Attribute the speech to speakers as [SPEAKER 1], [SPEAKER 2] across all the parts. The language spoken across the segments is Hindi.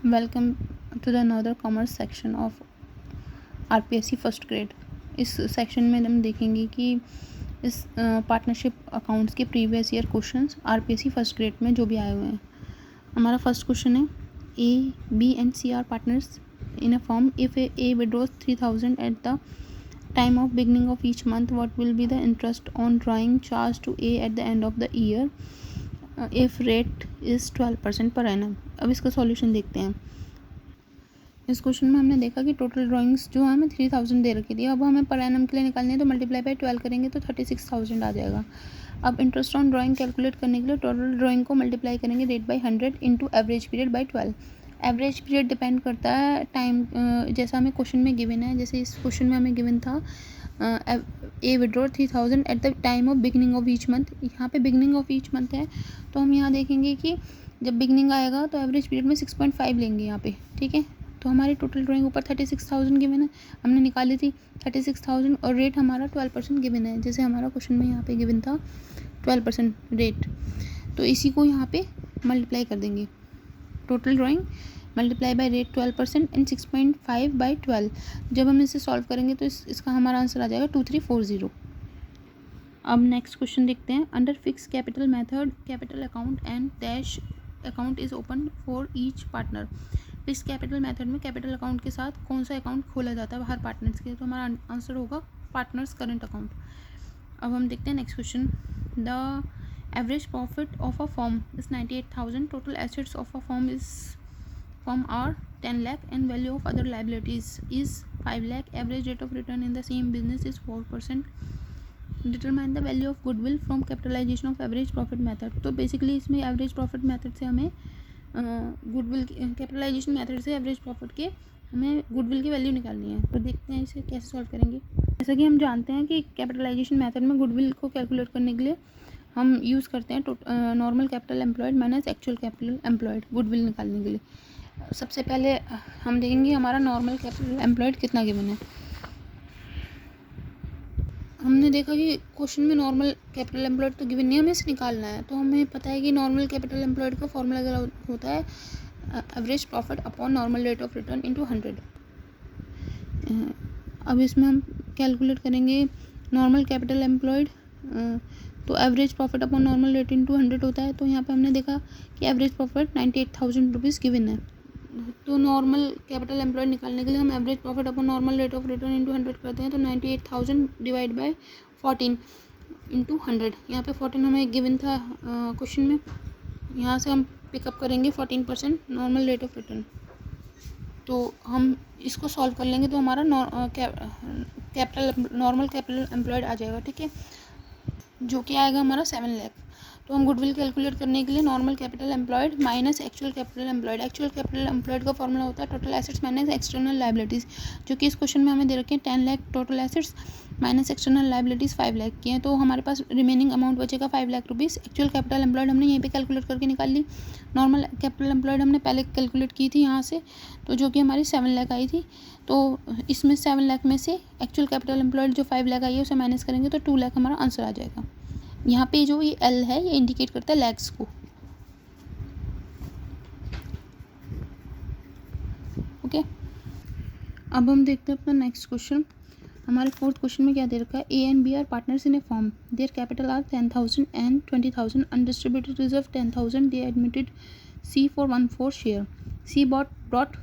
[SPEAKER 1] Welcome to the another commerce section of RPSC first grade. इस सेक्शन में हम देखेंगे कि इस पार्टनरशिप अकाउंट्स के previous year questions RPSC first grade में जो भी आए हुए हैं। हमारा फर्स्ट क्वेश्चन है, A B and C are partners in a firm. If A withdraws 3000 at the time of beginning of each month, what will be the interest on drawing charged to A at the end of the year if rate is 12% per annum। अब इसका सॉल्यूशन देखते हैं। इस क्वेश्चन में हमने देखा कि टोटल ड्राइंग्स जो हमें 3000 दे रखी थी, अब हमें पर एनम के लिए निकालनी है तो मल्टीप्लाई बाय 12 करेंगे तो 36,000 आ जाएगा। अब इंटरेस्ट ऑन ड्राइंग कैलकुलेट करने के लिए टोटल ड्राइंग को मल्टीप्लाई करेंगे rate by 100 into average period by 12। Average period depend करता है टाइम, जैसा हमें क्वेश्चन में गिवन है। जैसे इस क्वेश्चन में हमें गिवन था A withdraw 3000 at the time of beginning of each month. यहाँ पे बिगनिंग ऑफ ईच मंथ है तो हम यहाँ देखेंगे कि जब बिगनिंग आएगा तो एवरेज पीरियड में 6.5 लेंगे यहाँ पे, ठीक है। तो हमारी टोटल ड्राइंग ऊपर 36,000 गिवन है, हमने निकाली थी 36,000 और रेट हमारा 12% गिवन है। जैसे हमारा क्वेश्चन में यहाँ पे गिवन था 12% रेट, तो इसी को यहाँ पे मल्टीप्लाई कर देंगे। Total drawing multiply by rate 12% and 6.5 by 12। जब हम इसे सॉल्व करेंगे तो इसका हमारा आंसर आ जाएगा 2340। अब नेक्स्ट क्वेश्चन देखते हैं। Under fix capital method capital account and dash account is open for each partner. Fix capital method में कैपिटल अकाउंट के साथ कौन सा अकाउंट खोला जाता है हर पार्टनर्स के, तो हमारा आंसर होगा पार्टनर्स करंट अकाउंट। अब हम देखते हैं next question. The average profit of a firm is 98,000। Total assets of a firm are 10 lakh and value of other liabilities is 5 lakh। average rate of return in the same business is 4%। Determine the value of goodwill from capitalisation of average profit method. तो बेसिकली इसमें एवरेज प्रॉफिट मेथड से हमें गुडविल कैपिटलाइजेशन मेथड से एवरेज प्रॉफिट के हमें गुडविल की वैल्यू निकालनी है। तो देखते हैं इसे कैसे सॉल्व करेंगे। जैसा कि हम जानते हैं कि कैपिटलाइजेशन मेथड में गुडविल को कैलकुलेट करने के लिए हम यूज़ करते हैं normal capital employed minus actual capital employed goodwill निकालने के लिए। सबसे पहले हम देखेंगे हमारा नॉर्मल कैपिटल एम्प्लॉयड कितना गिवन है। हमने देखा कि क्वेश्चन में नॉर्मल कैपिटल एम्प्लॉयड तो गिवन नहीं, हमें इसे निकालना है। तो हमें पता है कि नॉर्मल कैपिटल एम्प्लॉयड का फॉर्मूला होता है average profit upon normal rate of return into 100। अब इसमें हम कैलकुलेट करेंगे नॉर्मल कैपिटल एम्प्लॉयड, तो average profit upon normal rate into 100 होता है। तो यहाँ पे हमने देखा कि एवरेज प्रॉफिट 98,000 रुपीज़ गिवन है। तो नॉर्मल कैपिटल एम्प्लॉयड निकालने के लिए हम average profit upon normal rate of return into 100 करते हैं। तो 98,000 डिवाइड बाय 14 इंटू 100। यहाँ पे 14 हमें गिवन था क्वेश्चन में, यहाँ से हम पिकअप करेंगे 14% नॉर्मल रेट ऑफ रिटर्न। तो हम इसको सॉल्व कर लेंगे तो हमारा नॉर्मल कैपिटल एम्प्लॉयड आ जाएगा, ठीक है, जो कि आएगा हमारा 7 लाख। तो हम गुडविल कैलकुलेट करने के लिए normal capital employed minus actual capital employed. Actual capital employed का फॉर्मूला होता है total assets minus external liabilities, जो कि इस क्वेश्चन में हमें दे रखे हैं 10 lakh total assets minus external liabilities 5 lakh की हैं। तो हमारे पास रिमेनिंग अमाउंट बचेगा 5 lakh rupees. Actual capital employed हमने यहीं पे कैलकुलेट करके निकाल ली। नॉर्मल कैपिटल एम्प्लॉयड हमने पहले कैलकुलेट की थी यहाँ से, तो जो कि हमारी 7 लाख आई थी। तो इसमें 7 लाख में से एक्चुअल कैपिटल एम्प्लॉयड जो 5 लाख आई है उसे माइनस करेंगे तो 2 लाख हमारा आंसर आ जाएगा। यहाँ पे जो ये एल है ये इंडिकेट करता है लैक्स को, ओके। अब हम देखते हैं अपना नेक्स्ट क्वेश्चन। हमारे फोर्थ क्वेश्चन में क्या दे रखा है। A and B are partners in a firm, their capital are 10,000 and 20,000। Undistributed reserve 10,000। They admitted C for 1/4 share. C brought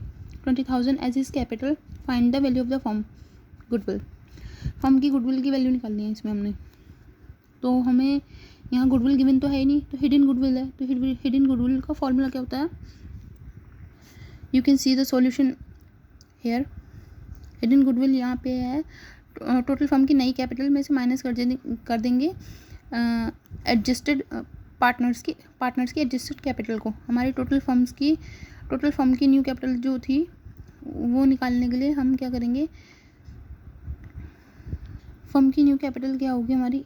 [SPEAKER 1] 20,000 as his capital. Find the value of the firm goodwill. Firm की गुडविल की वैल्यू निकालनी है इसमें हमने। तो हमें यहाँ गुडविल गिवन तो है ही नहीं, तो हिडन गुडविल है। तो हिडन गुडविल का फॉर्मूला क्या होता है, you can see the solution here. Hidden goodwill यहाँ पे है टोटल फर्म की नई कैपिटल में से माइनस कर देंगे एडजस्टेड पार्टनर्स की एडजस्टेड कैपिटल को। हमारी टोटल फर्म की न्यू कैपिटल जो थी वो निकालने के लिए हम क्या करेंगे, फर्म की न्यू कैपिटल क्या होगी हमारी।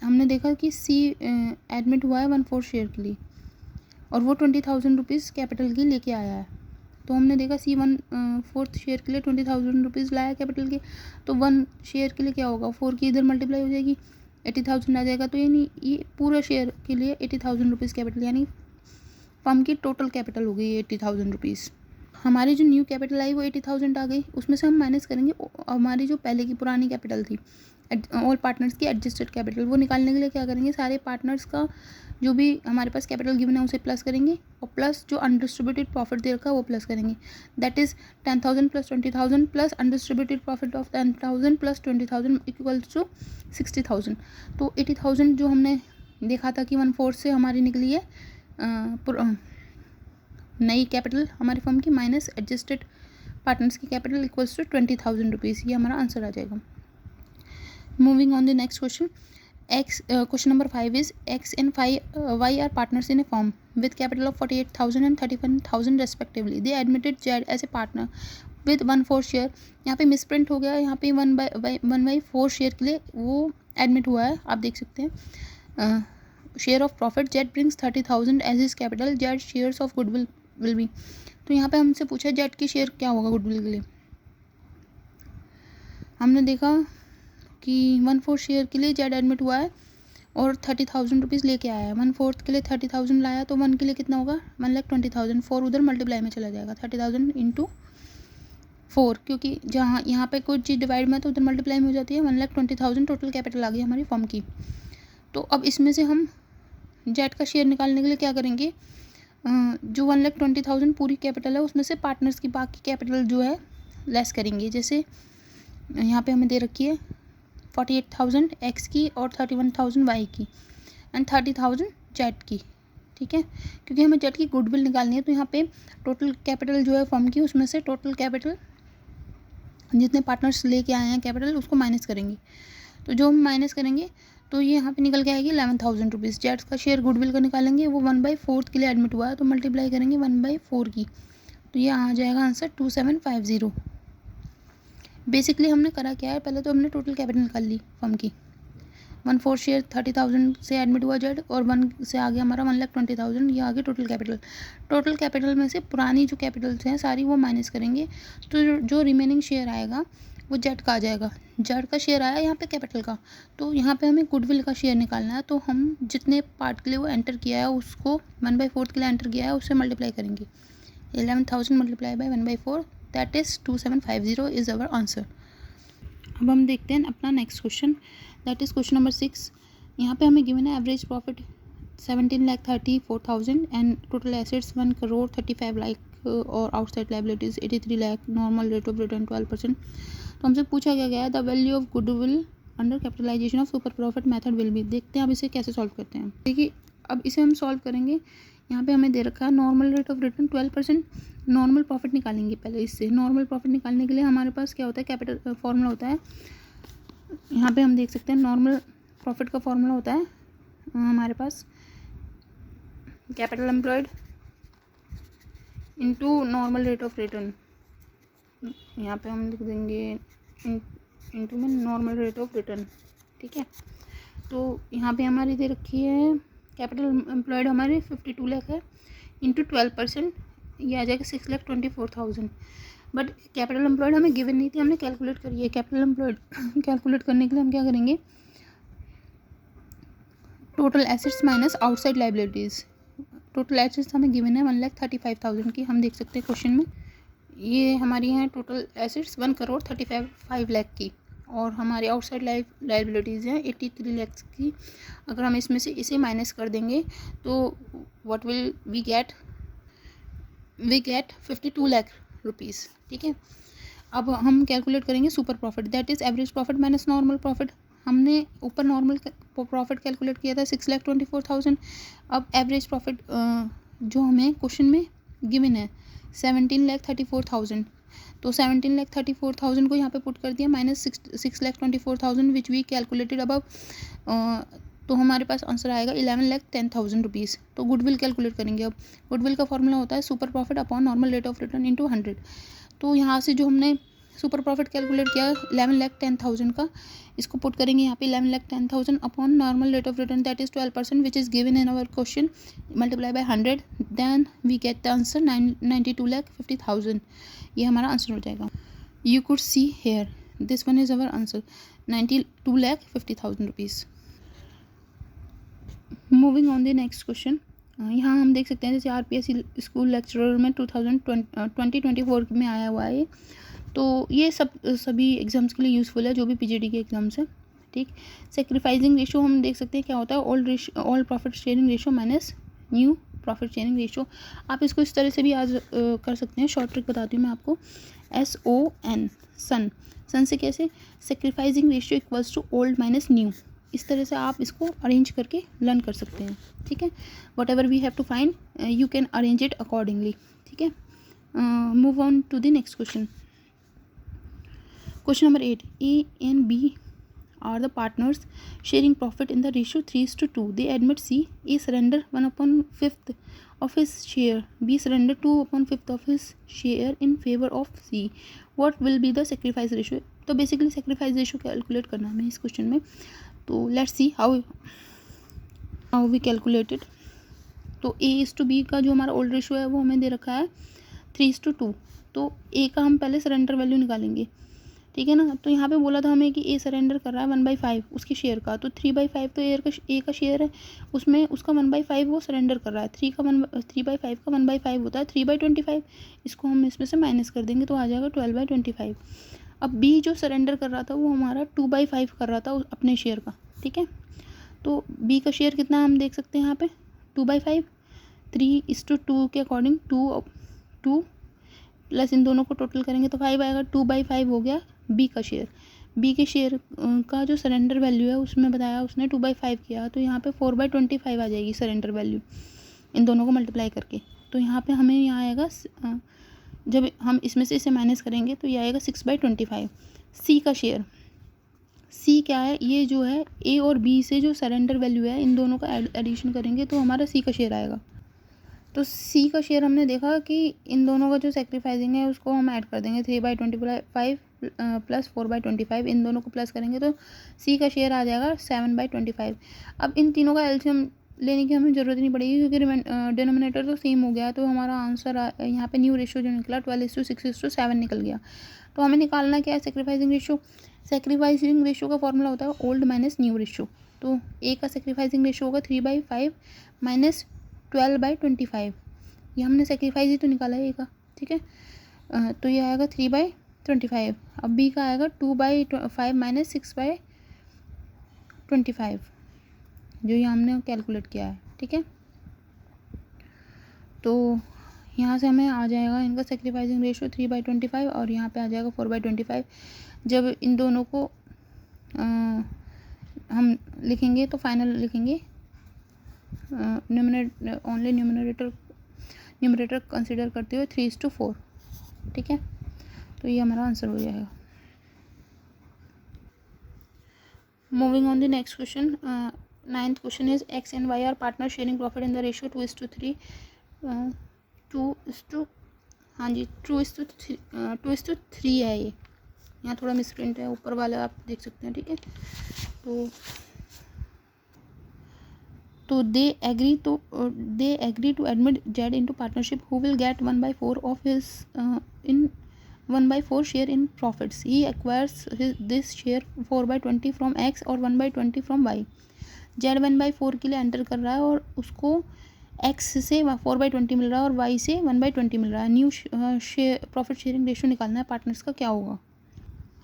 [SPEAKER 1] हमने देखा कि सी एडमिट हुआ है 1/4 शेयर के लिए और वो 20,000 रुपीज़ कैपिटल की लेके आया है। तो हमने देखा सी 1/4 शेयर के लिए 20,000 रुपीज़ लाया कैपिटल के, तो 1 शेयर के लिए क्या होगा, 4 की इधर मल्टीप्लाई हो जाएगी 80,000 आ जाएगा। तो यानी ये पूरा शेयर के लिए 80,000 रुपीज़ कैपिटल, यानी फर्म की टोटल कैपिटल हो गई 80,000 रुपीज़। हमारी जो न्यू कैपिटल आई वो 80,000 आ गई, उसमें से हम माइनस करेंगे हमारी जो पहले की पुरानी कैपिटल थी, ऑल पार्टनर्स की एडजस्टेड कैपिटल, वो निकालने के लिए क्या करेंगे, सारे पार्टनर्स का जो भी हमारे पास कैपिटल गिवन है उसे प्लस करेंगे और प्लस जो अनडिस्ट्रीब्यूटेड प्रॉफिट दे रखा है वो प्लस करेंगे। That is 10,000 plus 20,000 plus undistributed profit of 10,000 plus 20,000 equals to 60,000। तो 80,000 जो हमने देखा था कि 1/4 से हमारी निकली है नई कैपिटल हमारी फर्म की माइनस एडजस्टेड पार्टनर्स की कैपिटल इक्वल्स टू 20,000 रुपीज़, ये हमारा आंसर आ जाएगा। Moving on the next question, question number 5 is X and Y are partners in a firm with capital of 48,000 and 31,000 respectively. They admitted Z as a partner with 1/4 share. यहाँ पे मिसप्रिंट हो गया, यहाँ पे 1/4 शेयर के लिए वो एडमिट हुआ है, आप देख सकते हैं। Share of profit Z brings 30,000 as his capital. Z shares of goodwill will be. तो यहाँ पे हमसे पूछा Z की शेयर क्या होगा गुडविल के लिए। हमने देखा कि 1/4 शेयर के लिए जेड एडमिट हुआ है और 30,000 रुपीज़ लेके आया है। 1/4 के लिए 30,000 लाया तो 1 के लिए कितना होगा, 1,20,000। 4 उधर मल्टीप्लाई में चला जाएगा, 30,000 इंटू 4, क्योंकि जहाँ यहाँ पे कोई चीज़ डिवाइड में तो उधर मल्टीप्लाई में हो जाती है। 1,20,000 टोटल कैपिटल आ गई हमारी फर्म की। तो अब इसमें से हम जेड का शेयर निकालने के लिए क्या करेंगे, जो 1,20,000 पूरी कैपिटल है उसमें से पार्टनर्स की बाकी कैपिटल जो है लेस करेंगे। जैसे यहाँ पे हमें दे रखी है 48,000 एक्स की और 31,000 वाई की एंड 30,000 जेड की, ठीक है, क्योंकि हमें जेड की गुडविल निकालनी है। तो यहाँ पे टोटल कैपिटल जो है फर्म की उसमें से टोटल कैपिटल जितने पार्टनर्स लेके आए हैं कैपिटल उसको माइनस करेंगे। तो जो हम माइनस करेंगे तो ये यहाँ पे निकल के आएगी 11,000 रुपीज़। जेड का शेयर गुडविल का निकालेंगे, वो 1/4 के लिए एडमिट हुआ है तो मल्टीप्लाई करेंगे 1/4 की, तो ये आ जाएगा आंसर 2750। बेसिकली हमने करा क्या है, पहले तो हमने टोटल कैपिटल निकाल ली फर्म की। 1/4 शेयर 30,000 से एडमिट हुआ जेड और 1 से आ गया हमारा 1,20,000, ये आ गया टोटल कैपिटल। टोटल कैपिटल में से पुरानी जो कैपिटल्स हैं सारी वो माइनस करेंगे, तो जो रिमेनिंग शेयर आएगा वो जेड का आ जाएगा। जेड का शेयर आया यहाँ पे कैपिटल का, तो यहाँ पे हमें गुडविल का शेयर निकालना है। तो हम जितने पार्ट के लिए वो एंटर किया है उसको 1/4 के लिए एंटर किया है उससे मल्टीप्लाई करेंगे। 11,000 multiply by 1/4 that is 2750 is our answer. अब हम देखते हैं अपना next question, that is question number 6। यहाँ पे हमें गिवन है average profit 17,34,000 and total assets 1,35 lakh और outside liabilities 83 lakh, normal rate of return 12%। तो हमसे पूछा गया है the value of goodwill under capitalisation of super profit method will be. देखते हैं अब इसे कैसे सॉल्व करते हैं। देखिए अब इसे हम सॉल्व करेंगे। यहाँ पे हमें दे रखा है normal rate of return 12%। Normal profit निकालेंगे पहले। इससे नॉर्मल प्रॉफिट निकालने के लिए हमारे पास क्या होता है, कैपिटल फॉर्मूला होता है। यहाँ पे हम देख सकते हैं नॉर्मल प्रॉफिट का फॉर्मूला होता है हमारे पास capital employed into normal rate of return. यहाँ पे हम लिख देंगे इनटू में नॉर्मल रेट ऑफ रिटर्न, ठीक है। तो यहाँ पे हमारी दे रखी है कैपिटल एम्प्लॉयड हमारे 52 लाख है इंटू 12%, ये आ जाएगा 6,24,000। बट कैपिटल एम्प्लॉयड हमें गिवन नहीं थी, हमने कैलकुलेट करी है। कैपिटल एम्प्लॉयड कैलकुलेट करने के लिए हम क्या करेंगे, total assets minus outside liabilities. Total assets हमें गिवन है 1,35,000 की, हम देख सकते हैं क्वेश्चन में। ये हमारी हैं टोटल एसेट्स 1,35 लाख की और हमारी आउटसाइड लाइबिलिटीज़ हैं 83 लाख की। अगर हम इसमें से इसे माइनस कर देंगे तो what will we get 52 lakh rupees, ठीक है। अब हम कैलकुलेट करेंगे super profit, that is average profit minus normal profit. हमने ऊपर नॉर्मल प्रॉफिट कैलकुलेट किया था 6,24,000। अब एवरेज प्रॉफिट जो हमें क्वेश्चन में गिवन है 17,34,000, तो 17,34,000 को यहाँ पे पुट कर दिया minus 6,24,000 which we calculated above, तो हमारे पास आंसर आएगा 11,10,000 रुपीज़। तो गुडविल कैलकुलेट करेंगे। अब गुडविल का फॉर्मूला होता है super profit upon normal rate of return into 100। तो यहाँ से जो हमने सुपर प्रॉफिट कैलकुलेट किया 11,10,000 का, इसको पुट करेंगे यहाँ पे 11,10,000 upon normal rate of return that is 12% which is given in our question, multiply by 100, then we get the answer 92,50,000। ये हमारा आंसर हो जाएगा। You could see here this one is our answer 92,50,000 rupees. Moving on the next question, यहाँ हम देख सकते हैं जैसे आरपीएससी स्कूल लेक्चरर में 2024 में आया हुआ है, तो ये सभी एग्ज़ाम्स के लिए यूज़फुल है, जो भी पीजीडी के एग्ज़ाम्स हैं, ठीक। सेक्रीफाइसिंग रेशो हम देख सकते हैं क्या होता है, all profit sharing ratio minus new profit sharing ratio. आप इसको इस तरह से भी आज कर सकते हैं, शॉर्ट ट्रिक बताती हूँ मैं आपको। SON सन से कैसे, sacrificing ratio equals to old minus new, इस तरह से आप इसको अरेंज करके लर्न कर सकते हैं, ठीक है। Whatever we have to find you can arrange it accordingly, ठीक है। Move on to the next question. Question number 8. A and B are the partners sharing profit in the ratio 3:2. They admit C. A surrender 1/5 of his share. B surrender 2/5 of his share in favor of C. What will be the sacrifice ratio? तो बेसिकली sacrifice ratio कैलकुलेट करना है हमें इस क्वेश्चन में। तो let's see how we calculate it. तो A/B का जो हमारा ओल्ड रेशियो है वो हमें दे रखा है 3:2। तो A का हम पहले सरेंडर वैल्यू निकालेंगे, ठीक है ना। तो यहाँ पे बोला था हमें कि ए सरेंडर कर रहा है 1/5 उसके शेयर का, तो 3/5 तो ए का शेयर है, उसमें उसका 1/5 वो सरेंडर कर रहा है। 3/5 का 1/5 होता है 3/25। इसको हम इसमें से माइनस कर देंगे तो आ जाएगा 12/25। अब बी जो सरेंडर कर रहा था वो हमारा 2/5 कर रहा था अपने शेयर का, ठीक है। तो बी का शेयर कितना हम देख सकते हैं यहाँ पे 2/5, 3:2 के अकॉर्डिंग 2 प्लस इन दोनों को टोटल करेंगे तो 5 आएगा। 2/5 हो गया बी का शेयर। बी के शेयर का जो सरेंडर वैल्यू है उसमें बताया उसने 2/5 किया, तो यहाँ पे 4/25 आ जाएगी सरेंडर वैल्यू इन दोनों को मल्टीप्लाई करके। तो यहाँ पे हमें यहाँ आएगा, जब हम इसमें से इसे माइनस करेंगे तो ये आएगा 6/25। सी का शेयर, सी क्या है, ये जो है ए और बी से जो सरेंडर वैल्यू है इन दोनों का एडिशन करेंगे तो हमारा सी का शेयर आएगा। तो सी का शेयर हमने देखा कि इन दोनों का जो सेक्रीफाइसिंग है उसको हम ऐड कर देंगे 3/25 प्लस 4/25, इन दोनों को प्लस करेंगे तो सी का शेयर आ जाएगा 7/25। अब इन तीनों का एलसीएम लेने की हमें ज़रूरत नहीं पड़ेगी क्योंकि डिनोमिनेटर तो सेम हो गया, तो हमारा आंसर यहाँ पे न्यू रेशियो जो निकला 12:6:7 निकल गया। तो हमें निकालना क्या है सेक्रीफाइसिंग रेशियो। सेक्रीफाइसिंग रेशियो का फॉर्मूला होता है ओल्ड माइनस न्यू रेशियो। तो ए का सेक्रीफाइसिंग रेशियो होगा 3/5 माइनस 12/25। ये हमने सेक्रीफाइस ही तो निकाला है ए का, ठीक है। तो ये आएगा 3/25। अब बी का आएगा 2/5 माइनस 6/25, जो ये हमने कैलकुलेट किया है, ठीक है। तो यहाँ से हमें आ जाएगा इनका सेक्रीफाइसिंग रेशियो 3/25 और यहाँ पे आ जाएगा 4/25। जब इन दोनों को हम लिखेंगे तो फाइनल लिखेंगे, ओनली न्यूमरेटर कंसिडर करते हुए 3:4, ठीक है। तो ये हमारा आंसर हो जाएगा। Moving on the next question, 9th question is x and y are partner sharing profit in the ratio 2:3। 2:3 है ये, यहाँ थोड़ा मिसप्रिंट है, ऊपर वाला आप देख सकते हैं, ठीक है। तो they agree to admit Z into partnership who will get 1/4 of his in 1/4 share in profits. He acquires this share 4/20 from x और 1/20 फ्रॉम वाई। जेड 1/4 के लिए एंटर कर रहा है और उसको एक्स से 4/20 मिल रहा है और वाई से 1/20 मिल रहा है। न्यू प्रॉफिट शेयरिंग रेशियो निकालना है पार्टनर्स का, क्या होगा।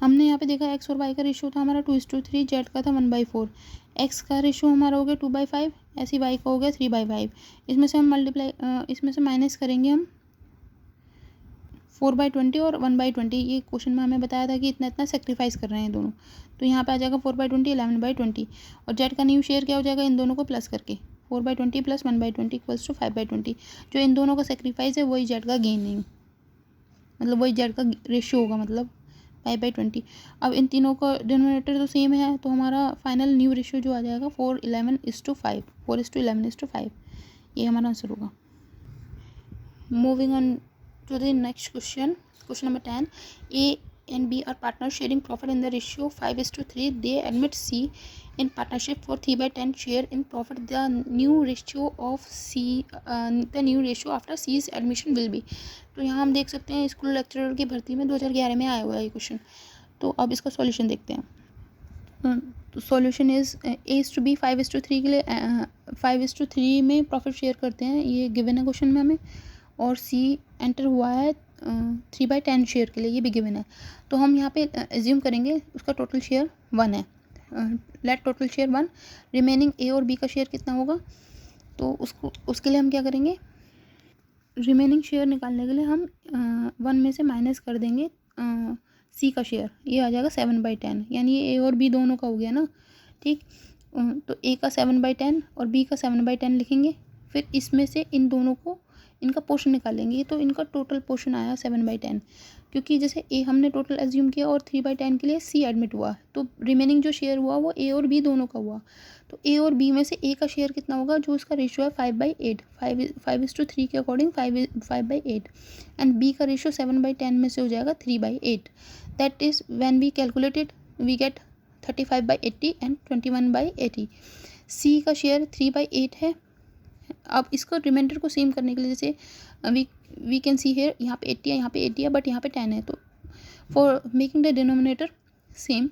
[SPEAKER 1] हमने यहाँ पे देखा एक्स और वाई का रेशियो था हमारा 2:3, जेड का था 1/4। एक्स का रेशियो हमारा हो गया 2/5, ऐसे वाई का हो गया 3/5। इसमें से हम इसमें से माइनस करेंगे हम 4/20 और 1/20। ये क्वेश्चन में हमें बताया था कि इतना इतना सेक्रीफाइस कर रहे हैं दोनों, तो यहाँ पे आ जाएगा 4/20 11/20। और जेड का न्यू शेयर क्या हो जाएगा, इन दोनों को प्लस करके 4/20 प्लस 1/20 इक्वल्स टू 5/20। जो इन दोनों का सेक्रीफाइस है वही जेड का गेनिंग, मतलब वही जेड का रेशियो होगा, मतलब 5/20। अब इन तीनों का डिनोमिनेटर तो सेम है, तो हमारा फाइनल न्यू रेशियो जो आ जाएगा 4:11:5, 4:11:5, ये हमारा आंसर होगा। Moving on to the next question, question number 10। A and B are partners sharing profit in the ratio 5:3. They admit C in partnership for 3/10 share in profit. The new ratio after C's admission will be. तो यहाँ हम देख सकते हैं स्कूल लेक्चरर की भर्ती में 2011 में आया हुआ है ये क्वेश्चन। तो अब इसका सॉल्यूशन देखते हैं। तो सॉल्यूशन इज़ A/B 5:3 के लिए 5:3 में प्रॉफिट शेयर करते हैं, ये गिवन है क्वेश्चन में हमें। और C एंटर हुआ है 3/10 शेयर के लिए, ये भी गिवन है। तो हम यहाँ पे एज्यूम करेंगे उसका टोटल शेयर 1 है। Let total share 1, remaining A और B का शेयर कितना होगा, तो उसके लिए हम क्या करेंगे, रिमेनिंग शेयर निकालने के लिए हम 1 में से माइनस कर देंगे C का शेयर, ये आ जाएगा 7/10, यानी ये A और B दोनों का हो गया ना, ठीक। तो A का 7/10 और B का 7/10 लिखेंगे। फिर इसमें से इन दोनों को इनका पोर्शन निकालेंगे, तो इनका टोटल पोर्शन आया 7/10, क्योंकि जैसे A हमने टोटल एज्यूम किया और 3/10 के लिए C एडमिट हुआ, तो रिमेनिंग जो शेयर हुआ वो A और B दोनों का हुआ। तो A और B में से A का शेयर कितना होगा, जो उसका रेशियो है 5/8, 5:3 के अकॉर्डिंग 5/8, एंड B का रेशियो 7/10 में से हो जाएगा 3/8। That is when we calculated we get 35/80 and 21/80। C का शेयर 3/8 है। अब इसको रिमाइंडर को सेम करने के लिए, जैसे वी कैन सी हेयर, यहाँ पे 80 है, यहाँ पे 80 है, बट यहाँ पे 10 है, तो for making the denominator same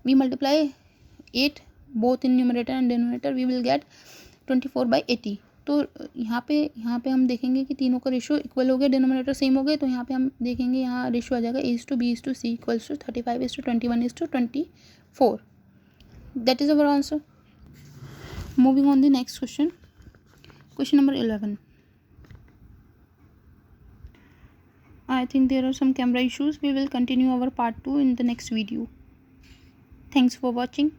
[SPEAKER 1] we multiply 8 both in numerator and denominator, we will get 24/80। तो यहाँ पे हम देखेंगे कि तीनों का रेशियो इक्वल हो गया, डिनोमिनेटर सेम हो गए, तो यहाँ पे हम देखेंगे यहाँ रेशियो आ जाएगा A/B/C equals to 35:21:24। That is our answer. Moving on the next question, question number 11. I think there are some camera issues. We will continue our part 2 in the next video. Thanks for watching.